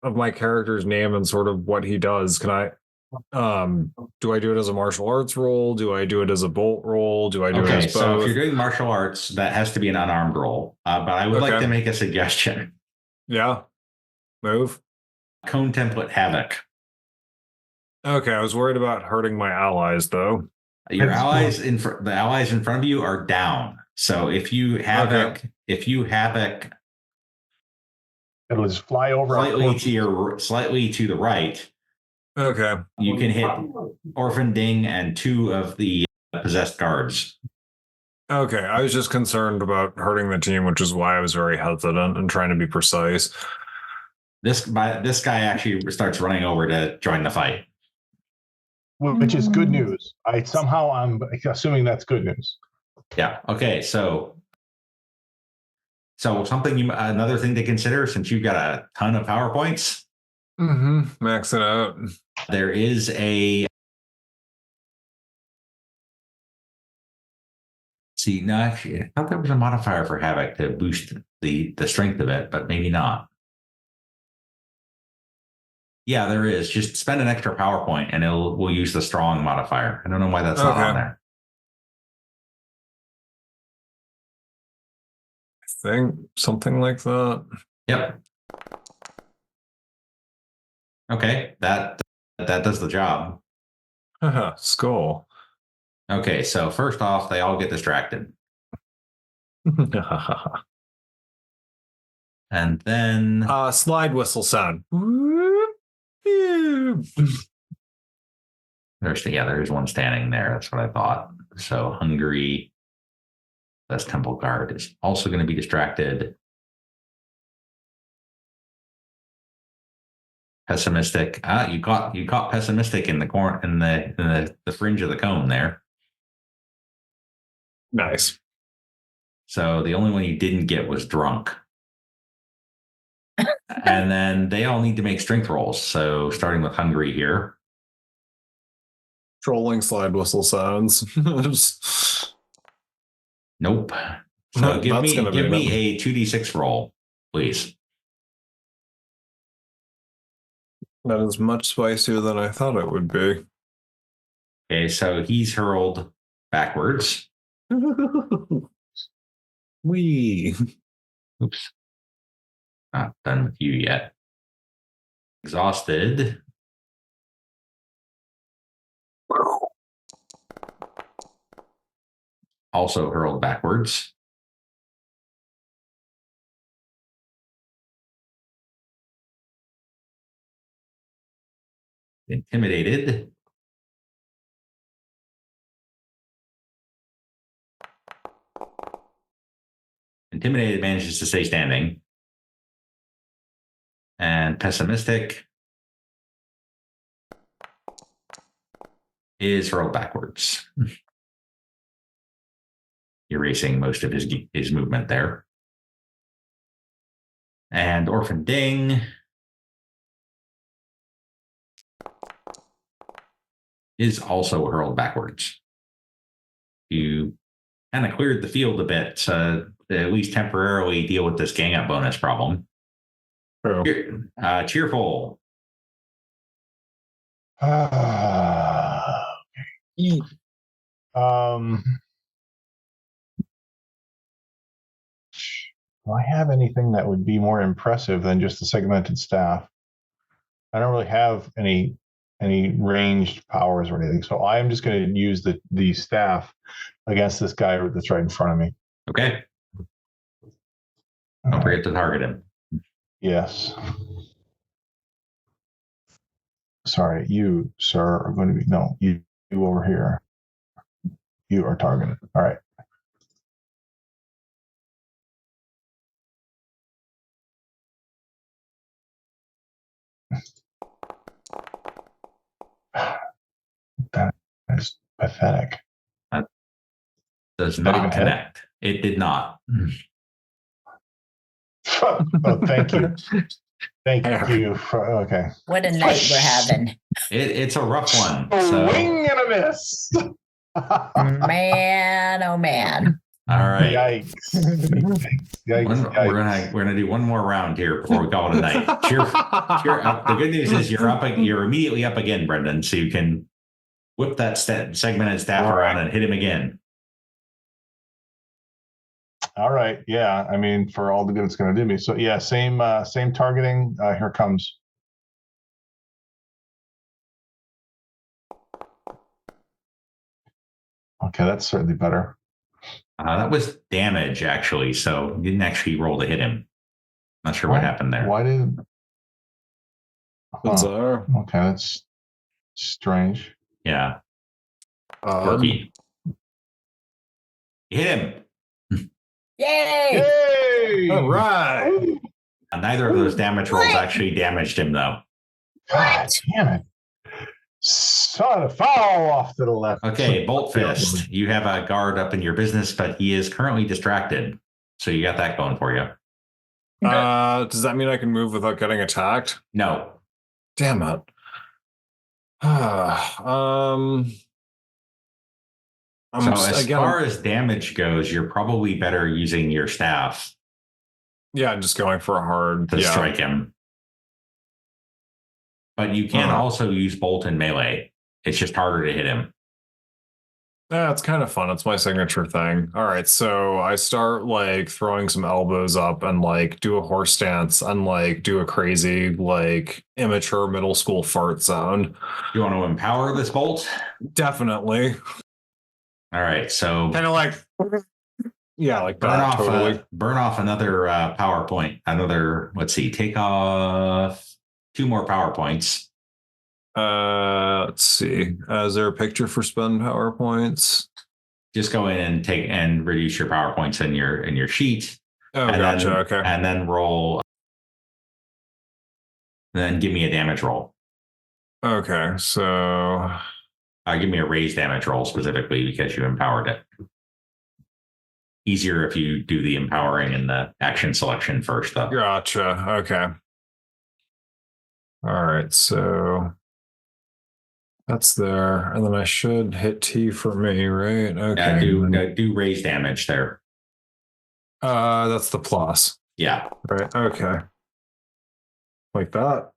of my character's name and sort of what he does, can I do I do it as a martial arts roll? Do I do it as a bolt roll? Do I do it as both? So if you're doing martial arts, that has to be an unarmed roll. But I would like to make a suggestion. Yeah. Move. Cone template havoc. Okay, I was worried about hurting my allies though. Your allies the allies in front of you are down. So if you havoc, it'll just fly over slightly to the right. Okay. You can hit Orphan Ding and 2 of the possessed guards. Okay, I was just concerned about hurting the team, which is why I was very hesitant and trying to be precise. This guy actually starts running over to join the fight, which is good news. I'm assuming that's good news. Yeah. Okay. So another thing to consider, since you've got a ton of PowerPoints. Max it out. There is a. See, no, actually, I thought there was a modifier for Havoc to boost the strength of it, but maybe not. Yeah, there is. Just spend an extra PowerPoint and we'll use the strong modifier. I don't know why that's not on there. I think something like that. Yep. Okay, that does the job. Skull. Okay, so first off, they all get distracted. And then slide whistle sound. There's one standing there. That's what I thought. So Hungary, that's Temple Guard, is also going to be distracted. Pessimistic. You caught pessimistic in the corner in the fringe of the cone there. Nice. So the only one you didn't get was drunk. And then they all need to make strength rolls. So starting with hungry here. Trolling slide whistle sounds. Nope. So give me be a 2d6 roll, please. That is much spicier than I thought it would be. Okay, so he's hurled backwards. Wee. Oops. Not done with you yet. Exhausted. Also hurled backwards. Intimidated. Intimidated manages to stay standing. And pessimistic is hurled backwards, erasing most of his movement there. And Orphan Ding is also hurled backwards. You kind of cleared the field a bit to at least temporarily deal with this gang up bonus problem. Oh. Cheerful. Do I have anything that would be more impressive than just the segmented staff? I don't really have any ranged powers or anything, so I am just going to use the staff against this guy that's right in front of me. Okay. Don't forget to target him. Yes. Sorry, you, sir, are going to be you over here. You are targeted. All right. That is pathetic. That does not connect. It did not. Oh, thank you. Thank you. Okay. What a night we're having. It's a rough one. A So. wing and a miss. Man, oh man. All right. Yikes. We're gonna do one more round here before we call it a night. The good news is you're immediately up again, Brendan, so you can whip that segmented staff around and hit him again. All right. Yeah. I mean, for all the good it's going to do me. So yeah, same targeting. Here comes. Okay, that's certainly better. That was damage, actually. So you didn't actually roll to hit him. Not sure what happened there. Why did? Bizarre. Okay, that's strange. Yeah. Quirky. You hit him. Yay! Yay! All right. Neither of those damage rolls actually damaged him, though. God damn it. Son of foul off to the left. Okay, Bolt Fist. You have a guard up in your business, but he is currently distracted. So you got that going for you. Does that mean I can move without getting attacked? No. Damn it. So as far as damage goes, you're probably better using your staff. Yeah, just going for a hard to strike him. But you can also use bolt and melee. It's just harder to hit him. Yeah, it's kind of fun. It's my signature thing. All right, so I start like throwing some elbows up and like do a horse stance and like do a crazy like immature middle school fart sound. You want to empower this bolt? Definitely. All right, so kind of like like burn off another PowerPoint. Take off 2 more PowerPoints. Let's see. Is there a picture for spend PowerPoints? Just go in and reduce your PowerPoints in your sheet. Oh, gotcha. Okay. And then roll Then give me a damage roll. Okay, so Give me a raised damage roll specifically because you empowered it. Easier if you do the empowering and the action selection first, though. gotcha. Okay. All right, so that's there, and then I should hit T for me, right? Okay. Do raise damage there. That's the plus. Yeah. Right. Okay. Like that.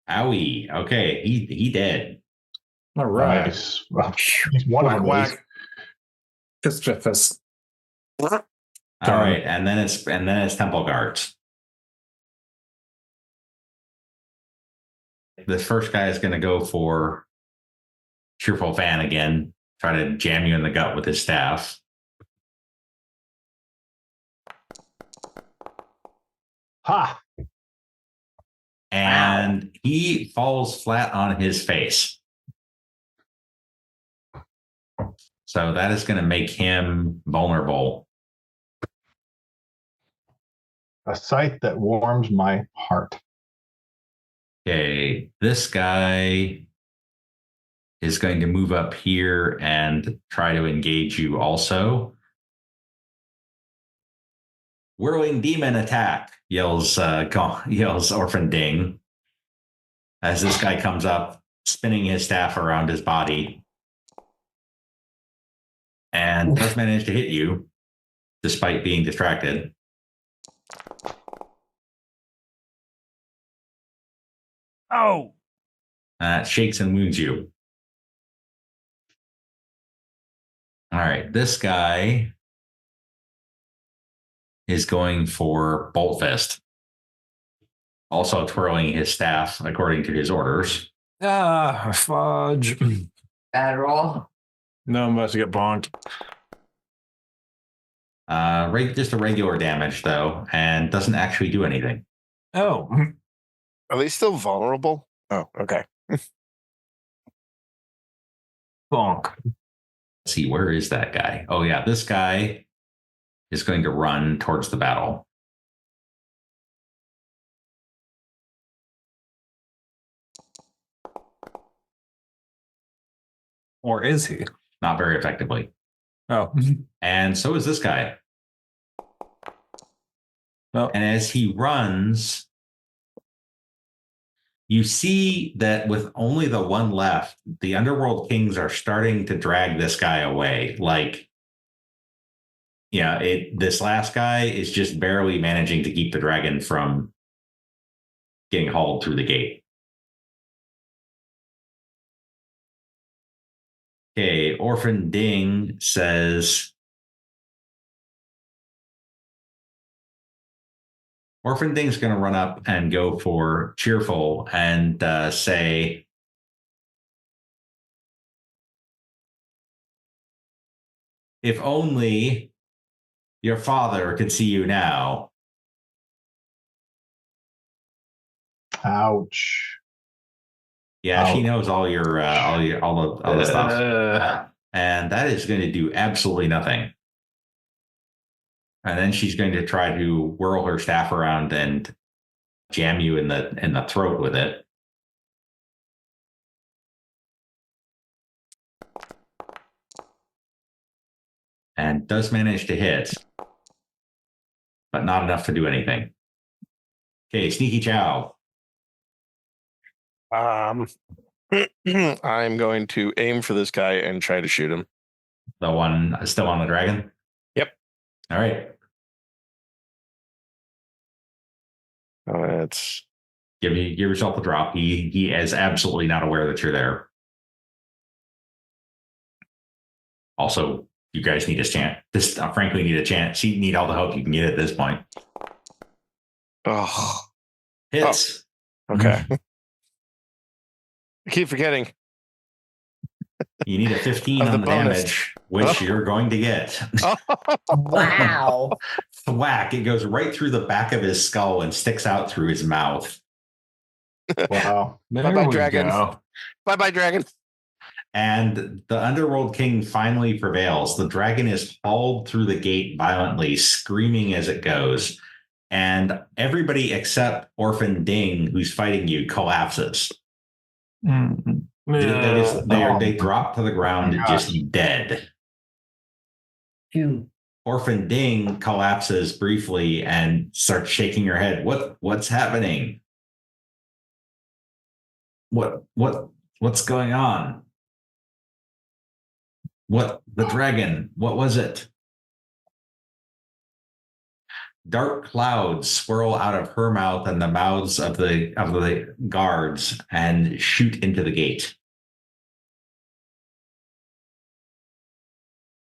Owie. Okay. He dead. All right. Nice. Well, he's one of them. At least. Fist. All right, and then it's temple guards. The first guy is going to go for Cheerful Fan again, try to jam you in the gut with his staff. Ha! And he falls flat on his face. So that is going to make him vulnerable. A sight that warms my heart. Okay, this guy is going to move up here and try to engage you also. Whirling demon attack, yells Orphan Ding as this guy comes up, spinning his staff around his body, and does manage to hit you despite being distracted. Oh. Shakes and wounds you. All right, this guy is going for Bolt Fist. Also twirling his staff according to his orders. Fudge. Bad roll. No, I'm about to get bonked. Just a regular damage, though, and doesn't actually do anything. Oh. Are they still vulnerable? Oh, okay. Bonk. Let's see, where is that guy? Oh, yeah, this guy is going to run towards the battle. Or is he? Not very effectively. Oh. And so is this guy. Oh. And as he runs, you see that with only the one left, the Underworld Kings are starting to drag this guy away. Like, yeah, this last guy is just barely managing to keep the dragon from getting hauled through the gate. Okay, Orphan Ding says, Orphan Ding's going to run up and go for Cheerful and say, if only your father could see you now. Ouch. Yeah, she knows all the stuff. And that is going to do absolutely nothing. And then she's going to try to whirl her staff around and jam you in the throat with it. And does manage to hit, but not enough to do anything. Okay, Sneaky Chao. I'm going to aim for this guy and try to shoot him. The one still on the dragon? Yep. All right. That's Give yourself a drop. He is absolutely not aware that you're there. Also, you guys need a chance. Frankly, need a chance. You need all the help you can get at this point. oh Hits. okay. I keep forgetting. You need a 15 Of the on the bonus. damage, which you're going to get. Wow. Thwack. It goes right through the back of his skull and sticks out through his mouth. Wow. Bye-bye, dragon. Bye-bye, dragon. And the Underworld King finally prevails. The dragon is hauled through the gate violently, screaming as it goes. and everybody except Orphan Ding, who's fighting you, collapses. They drop to the ground just dead. Ew. Orphan Ding collapses briefly and starts shaking her head. What's happening? What's going on? The dragon? What was it? Dark clouds swirl out of her mouth and the mouths of the guards and shoot into the gate.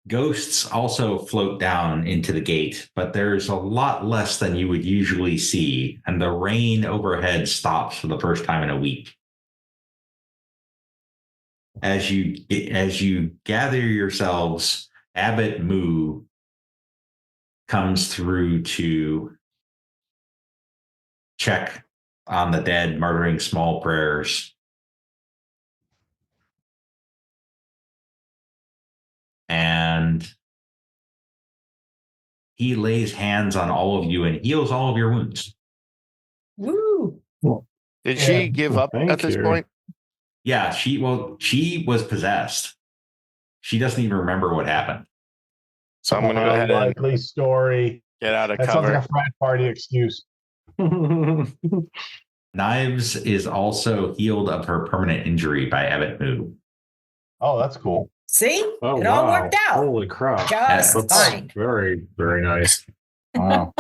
Ghosts also float down into the gate, but there's a lot less than you would usually see, and the rain overhead stops for the first time in a week. As you gather yourselves, Abbot Moo comes through to check on the dead, muttering small prayers. And he lays hands on all of you and heals all of your wounds. Woo! Did she give up at this point? Yeah, she was possessed. She doesn't even remember what happened. So I'm going to go ahead and likely story. get out of That cover. sounds like a frat party excuse. Knives is also healed of her permanent injury by Abbot Moo. Oh, that's cool. See? Oh, It all worked out. Holy crap. Just That's fine. Very, very nice. Wow.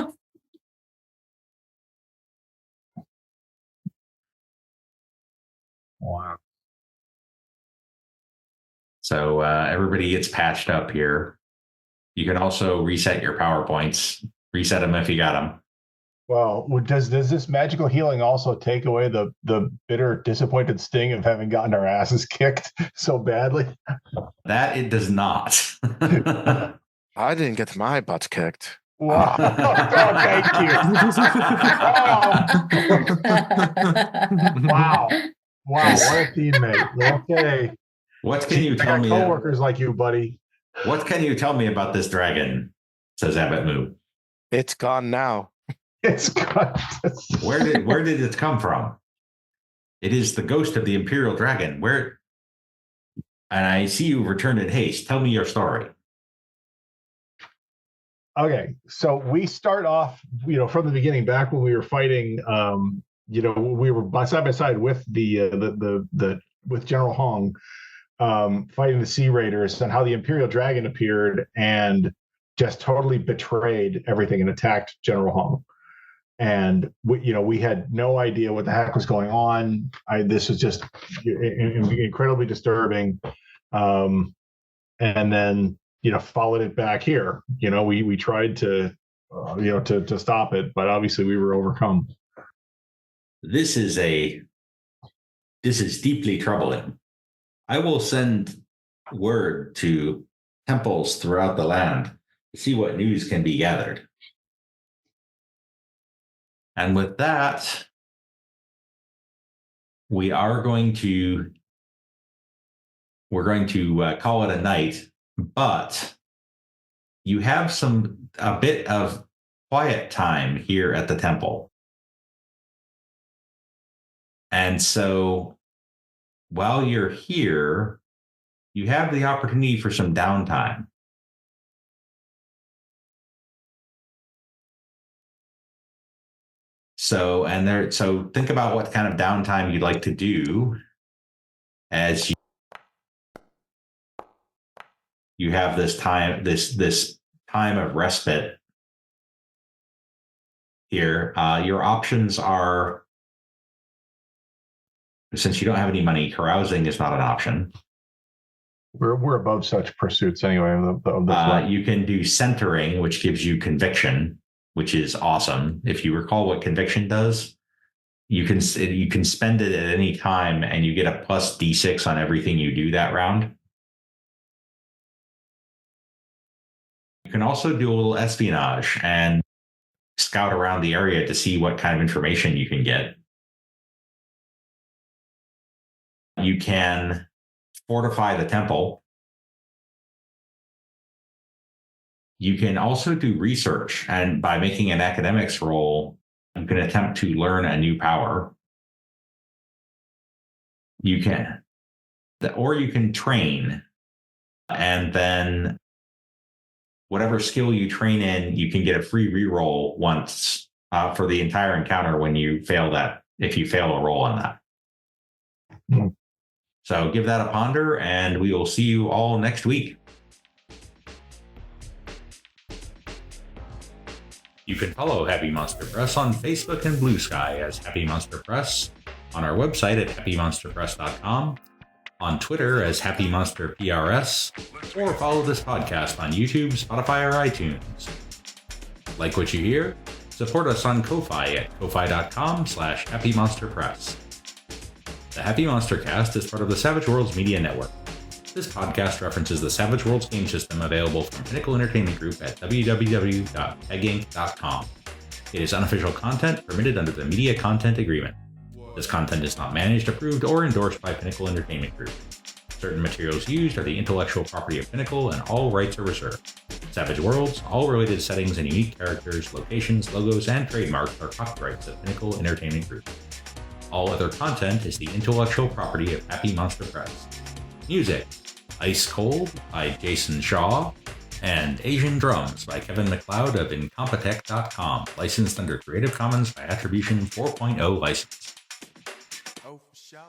Wow. So everybody gets patched up here. You can also reset your PowerPoints. Reset them if you got them. Well, does this magical healing also take away the bitter, disappointed sting of having gotten our asses kicked so badly? That it does not. I didn't get my butt kicked. Wow. Oh, thank you. Wow. Wow. What a teammate. Okay. What can you I tell got me? coworkers like you, buddy. What can you tell me about this dragon? Says Abbot Moo. It's gone now. It's got Where did it come from? It is the ghost of the Imperial Dragon. Where? And I see you returned in haste. Tell me your story. Okay, so we start off, from the beginning, back when we were fighting. We were side by side with with General Hong, fighting the Sea Raiders, and how the Imperial Dragon appeared and just totally betrayed everything and attacked General Hong. And we had no idea what the heck was going on. This was just incredibly disturbing. And then followed it back here. We tried to to stop it, but obviously we were overcome. This is deeply troubling. I will send word to temples throughout the land to see what news can be gathered. And with that, we're going to call it a night, but you have a bit of quiet time here at the temple. And so while you're here, you have the opportunity for some downtime. So think about what kind of downtime you'd like to do as you have this time of respite here. Your options are, since you don't have any money, carousing is not an option. We're above such pursuits anyway. Of this you can do centering, which gives you conviction, which is awesome. If you recall what conviction does, you can spend it at any time and you get a plus D6 on everything you do that round. You can also do a little espionage and scout around the area to see what kind of information you can get. You can fortify the temple. You can also do research, and by making an academics roll, you can attempt to learn a new power. You can, or you can train, and then whatever skill you train in, you can get a free reroll once for the entire encounter when you fail that, if you fail a roll on that. Mm. So give that a ponder, and we will see you all next week. You can follow Happy Monster Press on Facebook and Blue Sky as Happy Monster Press, on our website at happymonsterpress.com, on Twitter as Happy Monster PRS, or follow this podcast on YouTube, Spotify, or iTunes. Like what you hear? Support us on Ko-Fi at ko-fi.com/happymonsterpress. The Happy Monster Cast is part of the Savage Worlds Media Network. This podcast references the Savage Worlds game system available from Pinnacle Entertainment Group at www.peginc.com. It is unofficial content permitted under the Media Content Agreement. This content is not managed, approved, or endorsed by Pinnacle Entertainment Group. Certain materials used are the intellectual property of Pinnacle, and all rights are reserved. Savage Worlds, all related settings and unique characters, locations, logos, and trademarks are copyrights of Pinnacle Entertainment Group. All other content is the intellectual property of Happy Monster Press. Music: Ice Cold by Jason Shaw, and Asian Drums by Kevin MacLeod of Incompetech.com, licensed under Creative Commons by Attribution 4.0 license. Oh, for sure.